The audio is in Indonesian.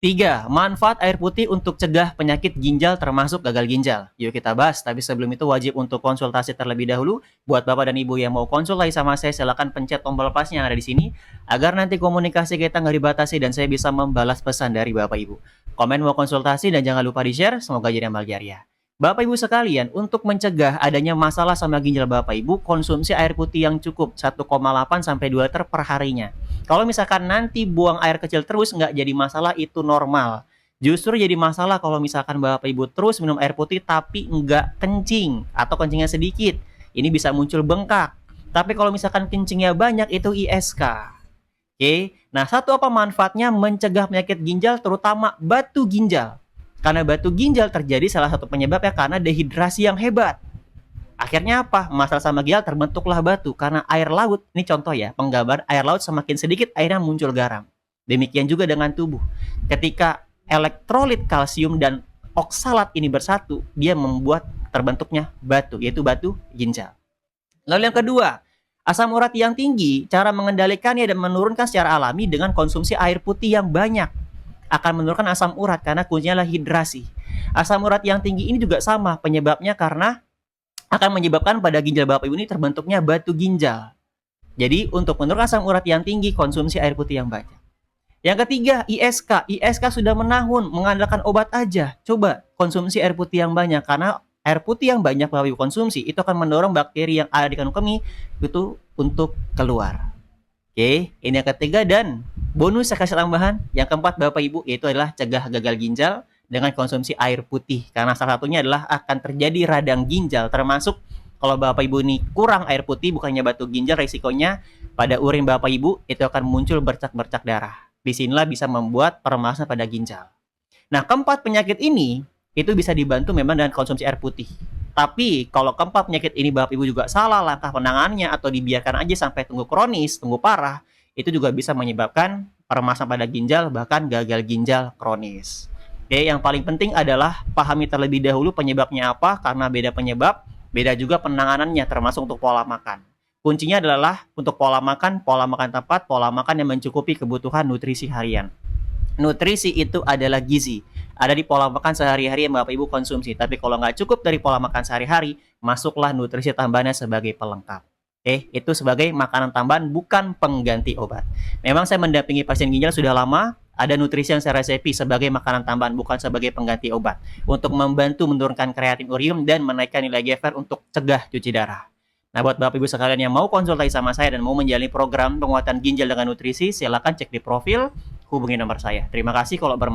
3. Manfaat air putih untuk cegah penyakit ginjal termasuk gagal ginjal. Yuk kita bahas, tapi sebelum itu wajib untuk konsultasi terlebih dahulu. Buat Bapak dan Ibu yang mau konsultasi sama saya, silakan pencet tombol plus yang ada di sini agar nanti komunikasi kita nggak dibatasi dan saya bisa membalas pesan dari Bapak Ibu. Komen mau konsultasi dan jangan lupa di-share, semoga jadi amal jariah. Bapak Ibu sekalian, untuk mencegah adanya masalah sama ginjal Bapak Ibu, konsumsi air putih yang cukup 1,8 sampai 2 liter per harinya. Kalau misalkan nanti buang air kecil terus nggak jadi masalah, itu normal. Justru jadi masalah kalau misalkan Bapak Ibu terus minum air putih tapi nggak kencing atau kencingnya sedikit. Ini bisa muncul bengkak. Tapi kalau misalkan kencingnya banyak, itu ISK. Oke, nah satu apa manfaatnya? Mencegah penyakit ginjal, terutama batu ginjal. Karena batu ginjal terjadi salah satu penyebabnya karena dehidrasi yang hebat. Akhirnya apa? Masalah sama ginjal, terbentuklah batu karena air laut. Ini contoh ya, penggambaran air laut semakin sedikit airnya muncul garam. Demikian juga dengan tubuh. Ketika elektrolit kalsium dan oksalat ini bersatu, dia membuat terbentuknya batu, yaitu batu ginjal. Lalu yang kedua, asam urat yang tinggi, cara mengendalikannya dan menurunkan secara alami dengan konsumsi air putih yang banyak. Akan menurunkan asam urat karena kuncinya adalah hidrasi. Asam urat yang tinggi ini juga sama penyebabnya karena akan menyebabkan pada ginjal Bapak Ibu ini terbentuknya batu ginjal. Jadi untuk menurunkan asam urat yang tinggi, konsumsi air putih yang banyak. Yang ketiga, ISK. ISK sudah menahun, mengandalkan obat aja. Coba konsumsi air putih yang banyak, karena air putih yang banyak Bapak Ibu konsumsi itu akan mendorong bakteri yang ada di kandung kemih itu untuk keluar. Oke, ini yang ketiga, dan bonus saya kasih tambahan yang keempat Bapak Ibu, yaitu adalah cegah gagal ginjal dengan konsumsi air putih. Karena salah satunya adalah akan terjadi radang ginjal, termasuk kalau Bapak Ibu ini kurang air putih, bukannya batu ginjal, risikonya pada urin Bapak Ibu itu akan muncul bercak-bercak darah. Disinilah bisa membuat permasalahan pada ginjal. Nah, keempat penyakit ini itu bisa dibantu memang dengan konsumsi air putih. Tapi kalau keempat penyakit ini Bapak Ibu juga salah langkah penanganannya atau dibiarkan aja sampai tunggu kronis, tunggu parah, itu juga bisa menyebabkan permasalahan pada ginjal, bahkan gagal ginjal kronis. Oke, yang paling penting adalah pahami terlebih dahulu penyebabnya apa, karena beda penyebab, beda juga penanganannya, termasuk untuk pola makan. Kuncinya adalah untuk pola makan tepat, pola makan yang mencukupi kebutuhan nutrisi harian. Nutrisi itu adalah gizi. Ada di pola makan sehari-hari yang Bapak Ibu konsumsi. Tapi kalau nggak cukup dari pola makan sehari-hari, masuklah nutrisi tambahannya sebagai pelengkap. Itu sebagai makanan tambahan, bukan pengganti obat. Memang saya mendampingi pasien ginjal sudah lama, ada nutrisi yang saya resepi sebagai makanan tambahan, bukan sebagai pengganti obat. Untuk membantu menurunkan kreatin urium dan menaikkan nilai GFR untuk cegah cuci darah. Nah, buat Bapak Ibu sekalian yang mau konsultasi sama saya dan mau menjalani program penguatan ginjal dengan nutrisi, silakan cek di profil, hubungi nomor saya. Terima kasih kalau bermanfaat.